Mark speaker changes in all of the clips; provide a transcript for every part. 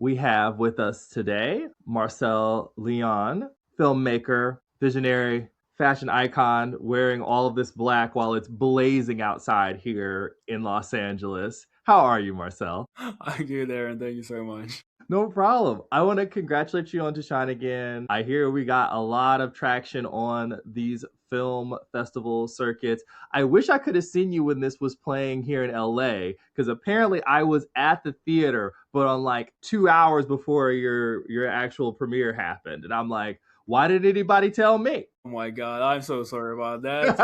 Speaker 1: We have with us today Marcell Leon, filmmaker, visionary, fashion icon, wearing all of this black while it's blazing outside here in Los Angeles. How are you, Marcel?
Speaker 2: I'm good, Aaron. Thank you so much.
Speaker 1: No problem. I want to congratulate you on To Shine Again. I hear we got a lot of traction on these film festival circuits. I wish I could have seen you when this was playing here in LA because apparently I was at the theater, but on like 2 hours before your actual premiere happened, and I'm like, why did anybody tell me?
Speaker 2: Oh my God, I'm so sorry about that.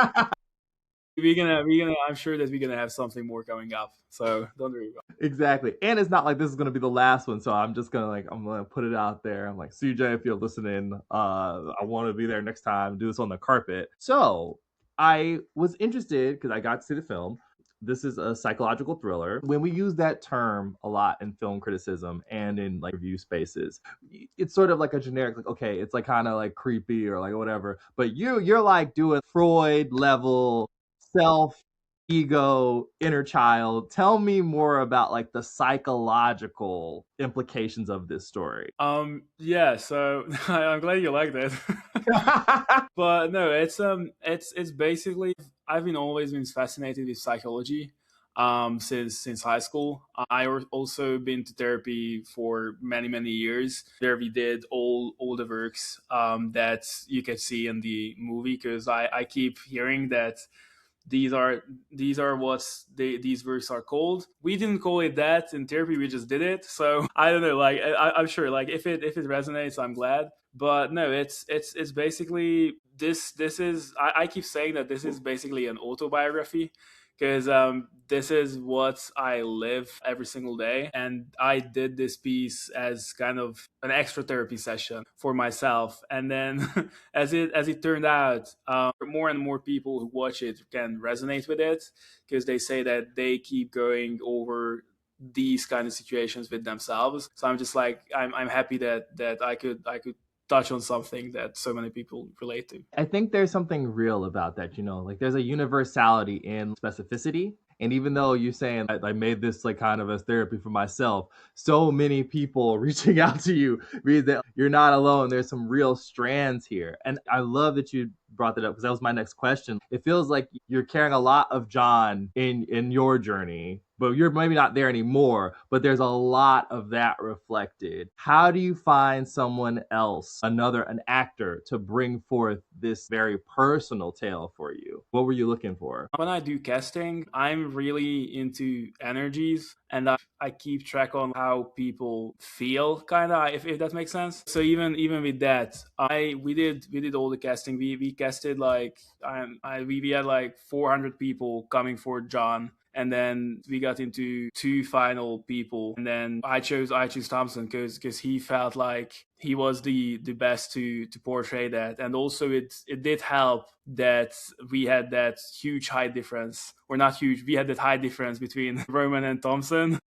Speaker 2: I'm sure that we're gonna have something more coming up. So don't worry about
Speaker 1: Exactly. And it's not like this is gonna be the last one, so I'm gonna put it out there. I'm like, CJ, if you're listening, I wanna be there next time, do this on the carpet. So I was interested because I got to see the film. This is a psychological thriller. When we use that term a lot in film criticism and in like review spaces, it's sort of like a generic, like, okay, it's like kind of like creepy or like whatever. But you're like doing Freud level self ego, inner child. Tell me more about like the psychological implications of this story.
Speaker 2: it. Yeah. So I'm glad you like that. But no, it's basically I've been always been fascinated with psychology. Since high school, also been to therapy for many years. There we did all the works that you can see in the movie because I keep hearing that these are these works are called. We didn't call it that in therapy, we just did it. So I don't know, like I'm sure like if it resonates, I'm glad. But no, it's basically this is I keep saying that this is basically an autobiography because this is what I live every single day. And I did this piece as kind of an extra therapy session for myself. And then as it turned out, more and more people who watch it can resonate with it because they say that they keep going over these kind of situations with themselves. So I'm just like I'm happy that I could touch on something that so many people relate to.
Speaker 1: I think there's something real about that, like there's a universality in specificity. And even though you're saying I made this like kind of as therapy for myself, so many people reaching out to you means that you're not alone. There's some real strands here. And I love that you brought that up because that was my next question. It feels like you're carrying a lot of John in your journey, but you're maybe not there anymore, but there's a lot of that reflected. How do you find someone else, an actor, to bring forth this very personal tale for you? What were you looking for?
Speaker 2: When I do casting, I'm really into energies and I keep track on how people feel, kind of, if that makes sense. So even with that, we did all the casting. We casted like we had like 400 people coming for John, and then we got into two final people, and then I chose Thompson because he felt like he was the best to portray that. And also it did help that we had that huge height difference, or not huge, we had that height difference between Roman and Thompson.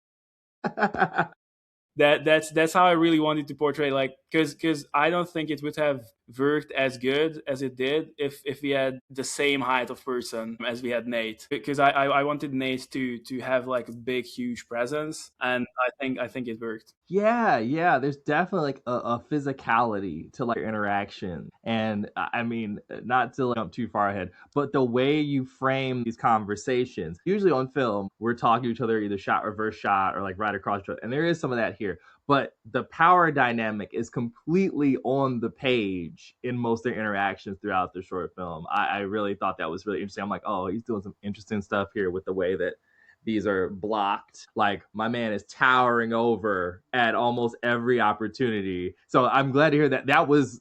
Speaker 2: That's how I really wanted to portray, like, because I don't think it would have worked as good as it did if we had the same height of person as we had Nate, because I wanted Nate to have like a big huge presence, and I think it worked.
Speaker 1: Yeah. There's definitely like a physicality to like your interaction, and I mean, not to like, jump too far ahead, but the way you frame these conversations. Usually on film, we're talking to each other either shot, reverse shot, or like right across each other, and there is some of that here. But the power dynamic is completely on the page in most of their interactions throughout the short film. I really thought that was really interesting. I'm like, oh, he's doing some interesting stuff here with the way that these are blocked. Like my man is towering over at almost every opportunity. So I'm glad to hear that that was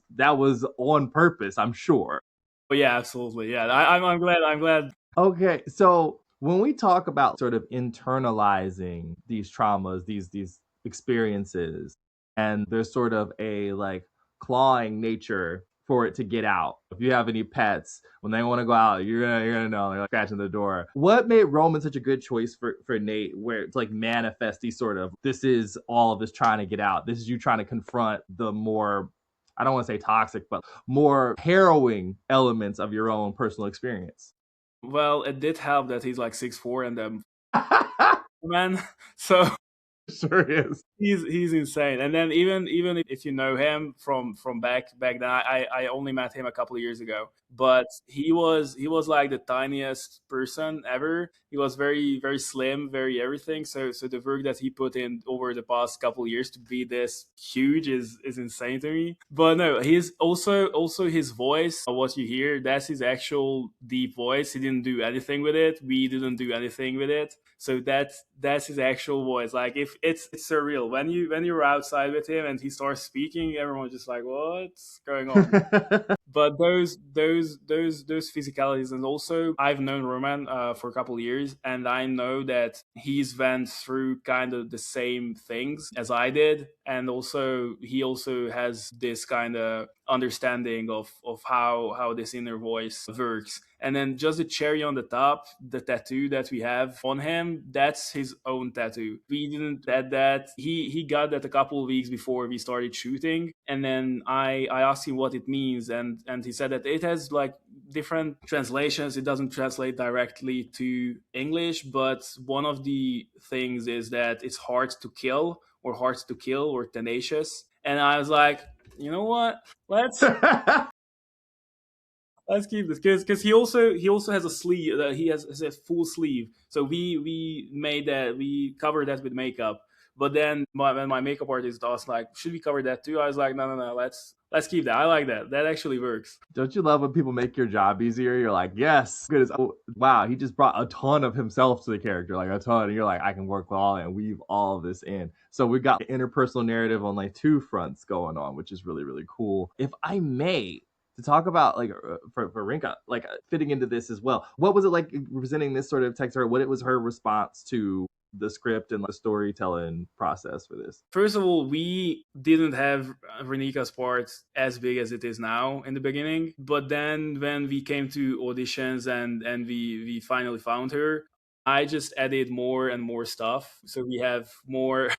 Speaker 1: on purpose, I'm sure.
Speaker 2: But yeah, absolutely, yeah. I'm glad.
Speaker 1: Okay, so when we talk about sort of internalizing these traumas, these experiences, and there's sort of a like clawing nature for it to get out. If you have any pets, when they want to go out, you're gonna know they're like scratching the door. What made Roman such a good choice for Nate, where it's like manifest these sort of this is all of this trying to get out. This is you trying to confront the more, I don't want to say toxic, but more harrowing elements of your own personal experience.
Speaker 2: Well, it did help that he's like 6'4" and man. So
Speaker 1: Sure is.
Speaker 2: He's insane. And then even if you know him from back then, I only met him a couple of years ago, but he was like the tiniest person ever. He was very slim, very everything. So the work that he put in over the past couple of years to be this huge is insane to me. But no, he's also his voice, what you hear, that's his actual deep voice. He didn't do anything with it. We didn't do anything with it. So that's his actual voice. Like, if it's surreal when you're outside with him and he starts speaking, everyone's just like, what's going on? But those physicalities. And also, I've known Roman for a couple of years, and I know that he's went through kind of the same things as I did, and also he also has this kind of understanding of how this inner voice works. And then just the cherry on the top, the tattoo that we have on him, that's his own tattoo. We didn't add that. He got that a couple of weeks before we started shooting. And then I asked him what it means, and he said that it has like different translations. It doesn't translate directly to English, but one of the things is that it's hard to kill, or tenacious. And I was like, you know what? Let's let's keep this, because he also has a sleeve. He has a full sleeve. So we covered that with makeup. But then when my makeup artist asked, like, should we cover that too? I was like, no, let's keep that. I like that. That actually works.
Speaker 1: Don't you love when people make your job easier? You're like, yes, good as, oh, wow, he just brought a ton of himself to the character, like a ton. And you're like, I can work with all and weave all of this in. So we've got the interpersonal narrative on like two fronts going on, which is really, really cool. If I may, to talk about like for Rinka, like fitting into this as well. What was it like presenting this sort of text to her? What was her response to the script and the storytelling process for this?
Speaker 2: First of all, we didn't have Renika's part as big as it is now in the beginning. But then when we came to auditions and we finally found her, I just added more and more stuff. So we have more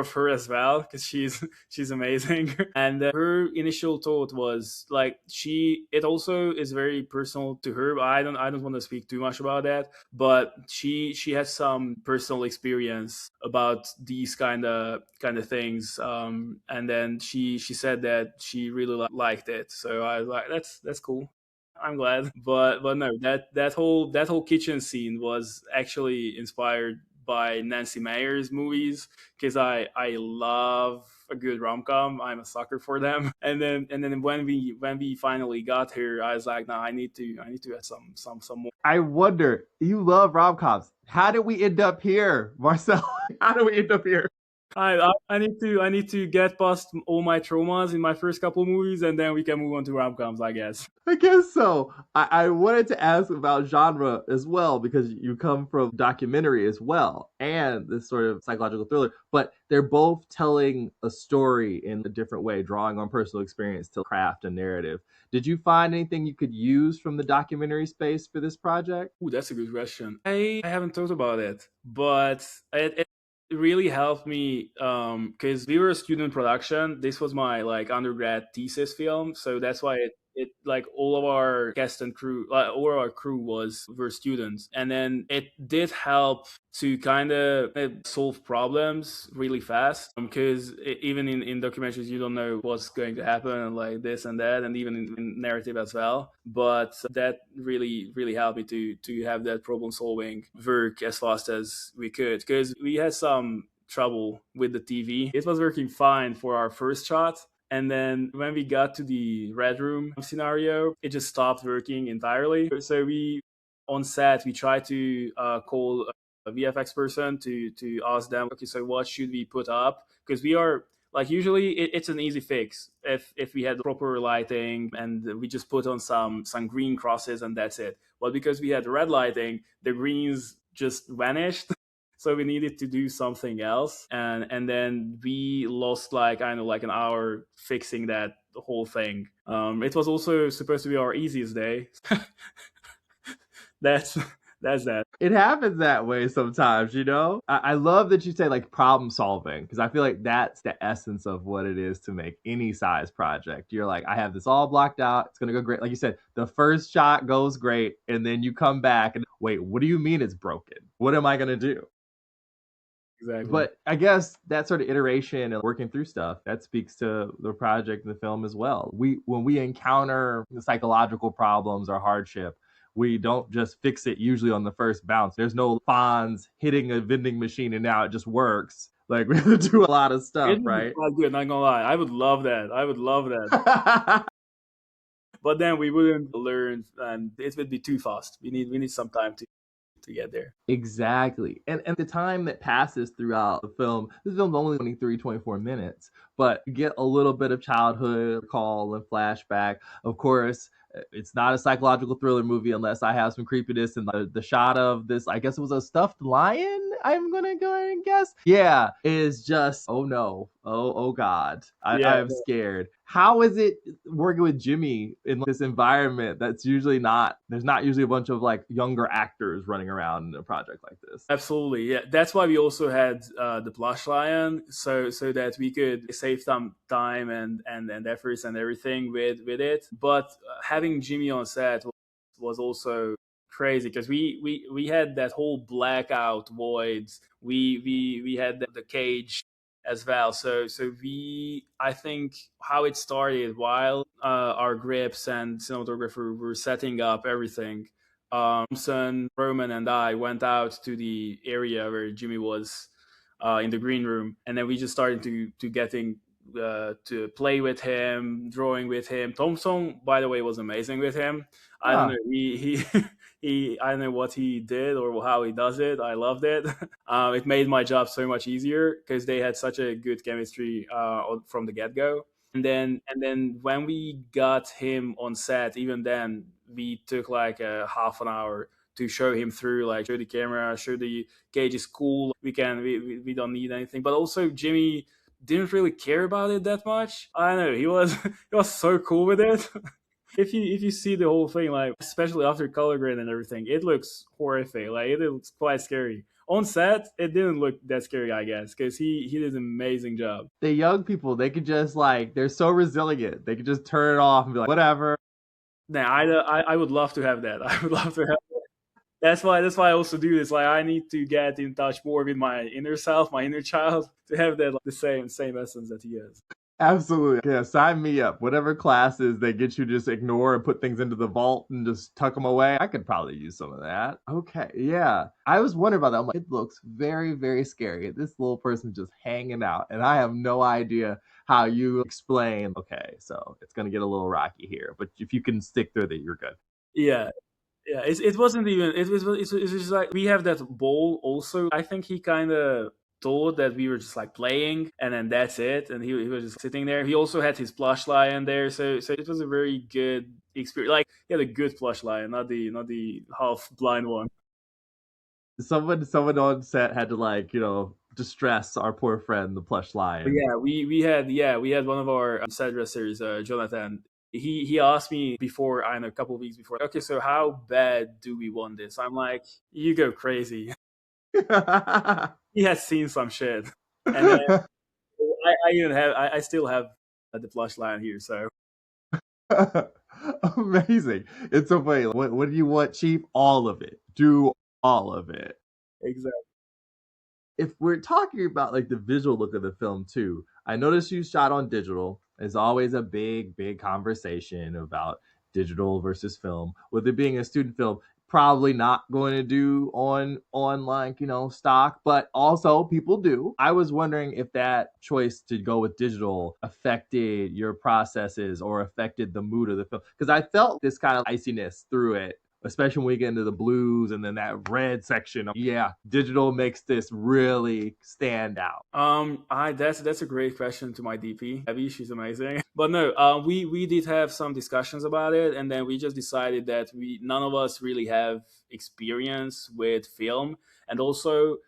Speaker 2: of her as well, because she's amazing. And her initial thought was like, it also is very personal to her. But I don't want to speak too much about that. But she has some personal experience about these kind of things. And then she said that she really liked it. So I was like, that's cool. I'm glad. But no, that whole kitchen scene was actually inspired by Nancy Meyer's movies, because I love a good rom com. I'm a sucker for them. And then when we finally got here, I was like, no, I need to add some more.
Speaker 1: I wonder, you love rom coms. How did we end up here, Marcel? How did we end up here?
Speaker 2: I need to get past all my traumas in my first couple movies, and then we can move on to rom coms, I guess.
Speaker 1: I guess so. I wanted to ask about genre as well, because you come from documentary as well and this sort of psychological thriller, but they're both telling a story in a different way, drawing on personal experience to craft a narrative. Did you find anything you could use from the documentary space for this project?
Speaker 2: Ooh, that's a good question. I haven't thought about it, but it really helped me, because we were a student production. This was my like undergrad thesis film, so that's why it like all of our cast and crew, all our crew were students. And then it did help to kind of solve problems really fast, because even in documentaries you don't know what's going to happen, and like this and that, and even in narrative as well. But that really helped me to have that problem solving work as fast as we could, because we had some trouble with the TV. It was working fine for our first shot, and then when we got to the red room scenario, it just stopped working entirely. So we on set we tried to call a VFX person to ask them, okay, so what should we put up? Because we are like, usually it's an easy fix if we had proper lighting and we just put on some green crosses and that's it. But because we had red lighting, the greens just vanished. So we needed to do something else, and then we lost like, I know, like an hour fixing that whole thing. It was also supposed to be our easiest day. that's that's that.
Speaker 1: It happens that way sometimes, you know? I love that you say like problem solving, because I feel like that's the essence of what it is to make any size project. You're like, I have this all blocked out. It's going to go great. Like you said, the first shot goes great. And then you come back and wait, what do you mean it's broken? What am I going to do?
Speaker 2: Exactly.
Speaker 1: But I guess that sort of iteration and working through stuff that speaks to the project and the film as well. We when we encounter the psychological problems or hardship, we don't just fix it usually on the first bounce. There's no Fonz hitting a vending machine and now it just works. Like we have to do a lot of
Speaker 2: It
Speaker 1: stuff,
Speaker 2: would be
Speaker 1: right?
Speaker 2: quite good, not gonna lie. I would love that. I would love that. But then we wouldn't learn, and it would be too fast. We need some time to get there.
Speaker 1: Exactly. And the time that passes throughout the film, this film's only 23, 24 minutes, but you get a little bit of childhood recall and flashback. Of course, it's not a psychological thriller movie unless I have some creepiness. And the shot of this, I guess it was a stuffed lion, I'm going to go ahead and guess. Yeah, is just, oh no. Oh God. I
Speaker 2: Yeah,
Speaker 1: am scared. How is it working with Jimmy in this environment that's usually not, there's not usually a bunch of like younger actors running around in a project like this?
Speaker 2: absolutely. Yeah, that's why we also had the plush lion, so that we could save some time and efforts and everything with it. But having Jimmy on set was also crazy because we had that whole blackout voids. We had the cage as well. So we, I think how it started while our grips and cinematographer were setting up everything. Son, Roman, and I went out to the area where Jimmy was in the green room, and then we just started to getting to play with him, drawing with him. Thompson, by the way, was amazing with him. I don't
Speaker 1: Huh.
Speaker 2: know, he I don't know what he did or how he does it. I loved it. It made my job so much easier because they had such a good chemistry from the get go. And then when we got him on set, even then we took like a half an hour to show him through, like show the camera, show the cage is cool. We don't need anything. But also Jimmy didn't really care about it that much. I don't know. He was he was so cool with it. If you see the whole thing, like especially after color grade and everything, it looks horrific. Like it looks quite scary. On set, it didn't look that scary, I guess, because he did an amazing job.
Speaker 1: The young people, they could just like, they're so resilient. They could just turn it off and be like, whatever.
Speaker 2: Now, I would love to have that. I would love to have. That's why I also do this. Like I need to get in touch more with my inner self, my inner child, to have that like, the same essence that he has.
Speaker 1: Absolutely. Yeah, sign me up. Whatever classes they get you to just ignore and put things into the vault and just tuck them away, I could probably use some of that. Okay, yeah. I was wondering about that. I'm like, it looks very, very scary. This little person just hanging out, and I have no idea how you explain, okay, so it's going to get a little rocky here, but if you can stick through it, you're good.
Speaker 2: Yeah, yeah. It wasn't even. It was just like we have that bowl. Also, I think he kind of thought that we were just like playing, and then that's it. And he was just sitting there. He also had his plush lion there, so it was a very good experience. Like he had a good plush lion, not the half blind one.
Speaker 1: Someone on set had to like, distress our poor friend, the plush
Speaker 2: But
Speaker 1: lion.
Speaker 2: we had one of our set dressers, Jonathan. He asked me before, I know, a couple of weeks before. Okay, so how bad do we want this? I'm like, you go crazy. He has seen some shit, and then I still have the plush line here. So
Speaker 1: Amazing. It's so funny. What do you want, Chief? All of it. Do all of it.
Speaker 2: exactly.
Speaker 1: If we're talking about like the visual look of the film too, I noticed you shot on digital. There's always a big conversation about digital versus film. With it being a student film, probably not going to do on like, stock, but also people do. I was wondering if that choice to go with digital affected your processes or affected the mood of the film, because I felt this kind of iciness through it, especially when we get into the blues and then that red section. Yeah, digital makes this really stand out.
Speaker 2: I that's a great question to my DP. Abby, she's amazing. But no, we did have some discussions about it, and then we just decided that we none of us really have experience with film, and also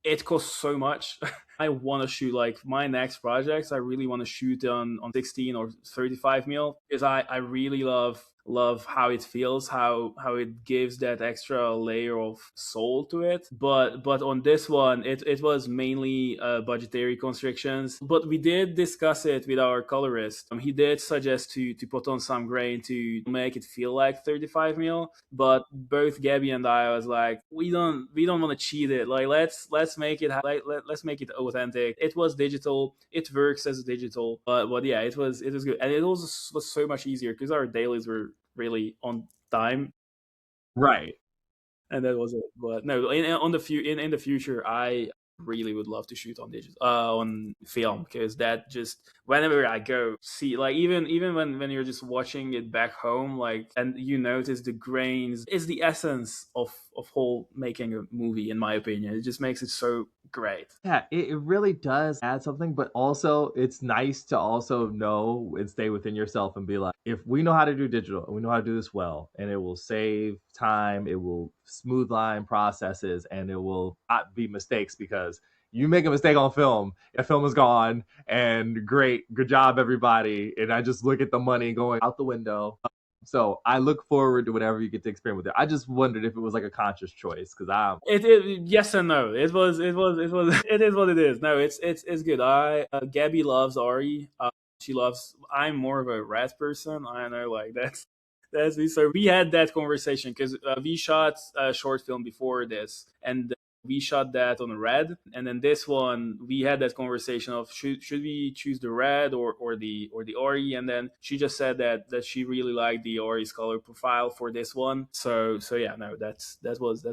Speaker 2: it costs so much. I want to shoot like my next projects. I really want to shoot on 16 or 35 mil because I really love how it feels, how it gives that extra layer of soul to it. But on this one, it was mainly budgetary constrictions. But we did discuss it with our colorist. He did suggest to put on some grain to make it feel like 35 mil. But both Gabby and I was like, we don't want to cheat it. Like let's make it let's make it authentic. It was digital. It works as digital. But yeah, it was good, and it was so much easier because our dailies were really on time,
Speaker 1: Right.
Speaker 2: and that was it. But no, in the future, I really would love to shoot on digital on film because that just whenever I go see like even when you're just watching it back home like and you notice the grains is the essence of whole making a movie in my opinion. It just makes it so great.
Speaker 1: Yeah, it really does add something, but also it's nice to also know and stay within yourself and be like, if we know how to do digital and we know how to do this well, and it will save time, it will smooth line processes, and it will not be mistakes because you make a mistake on film, the film is gone, and great, good job, everybody. And I just look at the money going out the window. So I look forward to whatever you get to experiment with it. I just wondered if it was like a conscious choice because I'm
Speaker 2: It yes and no. It was it is what it is. No, it's good. I Gabby loves Ari. She loves. I'm more of a rat person. I know, like that's me. So we had that conversation because we shot a short film before this, and we shot that on red. And then this one, we had that conversation of should we choose the red or the Ori? And then she just said that she really liked the Ori's color profile for this one. So yeah, no, that was.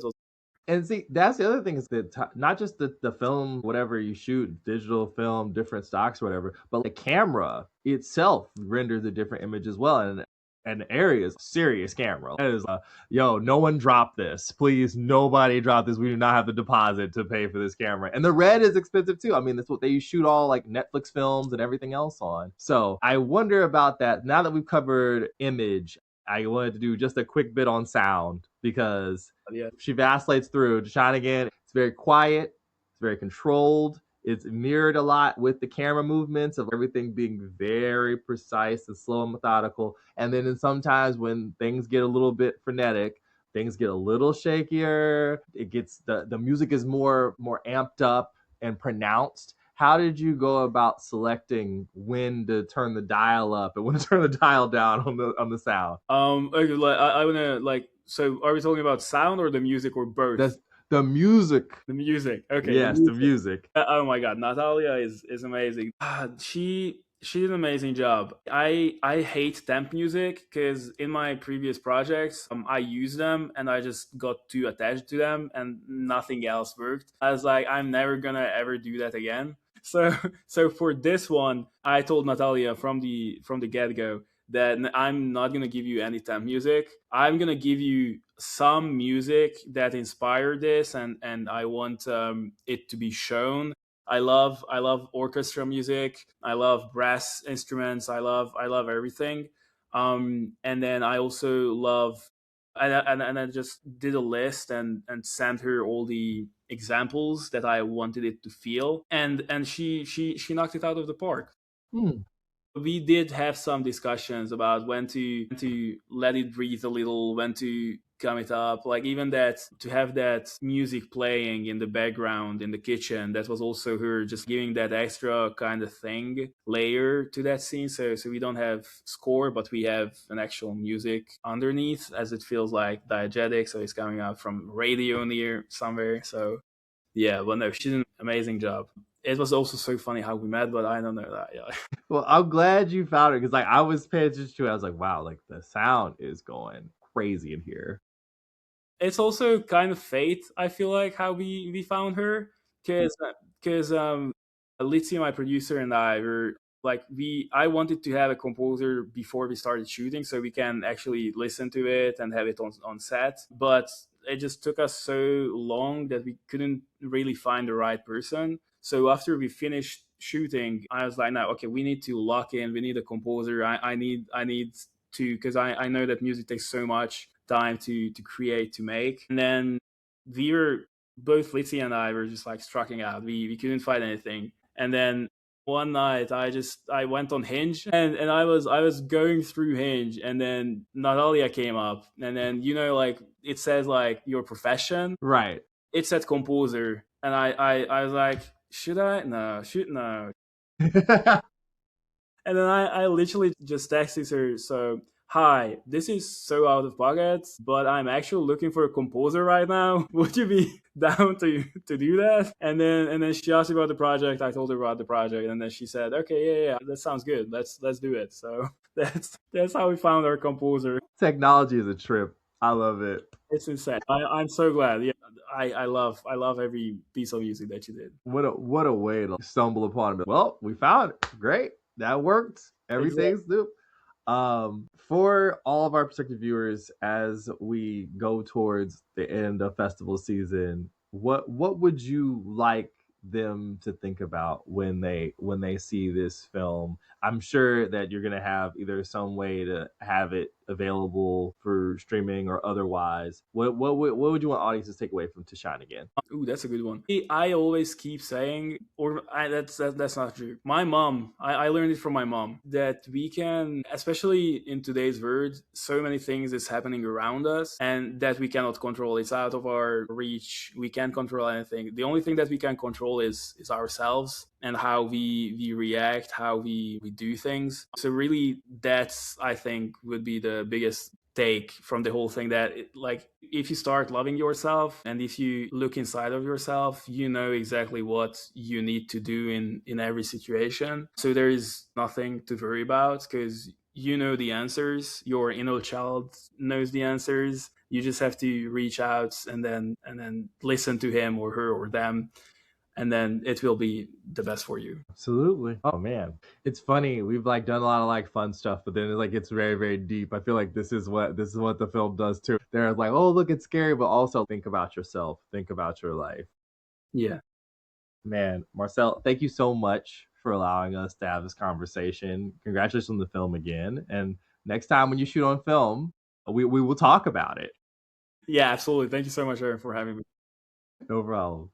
Speaker 1: And see, that's the other thing is that not just the film, whatever you shoot, digital film, different stocks, whatever, but the camera itself renders a different image as well. And areas serious camera. That is yo, no one drop this. Please, nobody drop this. We do not have the deposit to pay for this camera. And the red is expensive too. I mean, that's what they shoot all like Netflix films and everything else on. So I wonder about that. Now that we've covered image, I wanted to do just a quick bit on sound because
Speaker 2: Yeah.
Speaker 1: she vacillates through to shine again. It's very quiet, it's very controlled. It's mirrored a lot with the camera movements of everything being very precise and slow and methodical. And then sometimes when things get a little bit frenetic, things get a little shakier. It gets the music is more amped up and pronounced. How did you go about selecting when to turn the dial up and when to turn the dial down on the sound?
Speaker 2: Okay, like, I wanna like. So, are we talking about sound or the music or both?
Speaker 1: That's the music.
Speaker 2: The music. Okay, the
Speaker 1: Yes, the
Speaker 2: music.
Speaker 1: music.
Speaker 2: Oh my god, Natalia is amazing. She did an amazing job. I hate temp music because in my previous projects, I used them and I just got too attached to them and nothing else worked. I was like, I'm never gonna ever do that again. So so for this one, I told Natalia from the get go that I'm not gonna give you any temp music. I'm gonna give you some music that inspired this, and I want it to be shown. I love orchestra music. I love brass instruments. I love everything. And then I also love and I just did a list and sent her all the examples that I wanted it to feel, and she knocked it out of the park.
Speaker 1: Hmm.
Speaker 2: We did have some discussions about when to let it breathe a little, when to come it up, like even that to have that music playing in the background in the kitchen, that was also her just giving that extra kind of thing layer to that scene. So we don't have score, but we have an actual music underneath, as it feels like diegetic, so it's coming out from radio near somewhere. So yeah, well, no, she did an amazing job. It was also so funny how we met, but I don't know that. Yeah.
Speaker 1: Well, I'm glad you found it because like I was paying attention to it. I was like, wow, like the sound is going crazy in here.
Speaker 2: It's also kind of fate. I feel like how we found her because Litsi, my producer, and I were like we. I wanted to have a composer before we started shooting, so we can actually listen to it and have it on set. But it just took us so long that we couldn't really find the right person. So after we finished shooting, I was like, "No, okay, we need to lock in. We need a composer. I need to because I know that music takes so much time to create to make." And then we were both Litzy and I were just like striking out. We couldn't find anything, and then one night I went on Hinge, and I was going through Hinge, and then Natalia came up, and then like it says like your profession.
Speaker 1: Right.
Speaker 2: It said composer, and I was like, should I? No, should no. And then I literally just texted her, so hi, this is so out of pocket, but I'm actually looking for a composer right now. Would you be down to do that? And then she asked me about the project. I told her about the project, and then she said, okay, yeah, that sounds good. Let's do it. So that's how we found our composer.
Speaker 1: Technology is a trip. I love it.
Speaker 2: It's insane. I'm so glad. Yeah, I love every piece of music that you did.
Speaker 1: What a way to stumble upon it. Well, we found it. Great. That worked.
Speaker 2: Exactly.
Speaker 1: Everything's new. For all of our prospective viewers, as we go towards the end of festival season, what would you like them to think about when they see this film? I'm sure that you're gonna have either some way to have it available for streaming or otherwise. What would you want audiences to take away from To Shine Again?
Speaker 2: Ooh, that's a good one. I always keep saying, that's not true. My mom, I learned it from my mom that we can, especially in today's world, so many things is happening around us, and that we cannot control. It's out of our reach. We can't control anything. The only thing that we can control is ourselves and how we react, how we do things. So really, that's, I think, would be the biggest take from the whole thing, that like if you start loving yourself and if you look inside of yourself, you know exactly what you need to do in every situation. So there is nothing to worry about, because you know the answers. Your inner child knows the answers. You just have to reach out and then listen to him or her or them, and then it will be the best for you.
Speaker 1: Absolutely. Oh man, it's funny. We've like done a lot of like fun stuff, but then it like gets very very deep. I feel like this is what the film does too. They're like, oh look, it's scary, but also think about yourself, think about your life.
Speaker 2: Yeah.
Speaker 1: Man, Marcel, thank you so much for allowing us to have this conversation. Congratulations on the film again, and next time when you shoot on film, we will talk about it.
Speaker 2: Yeah, absolutely. Thank you so much, Aaron, for having me.
Speaker 1: No problem.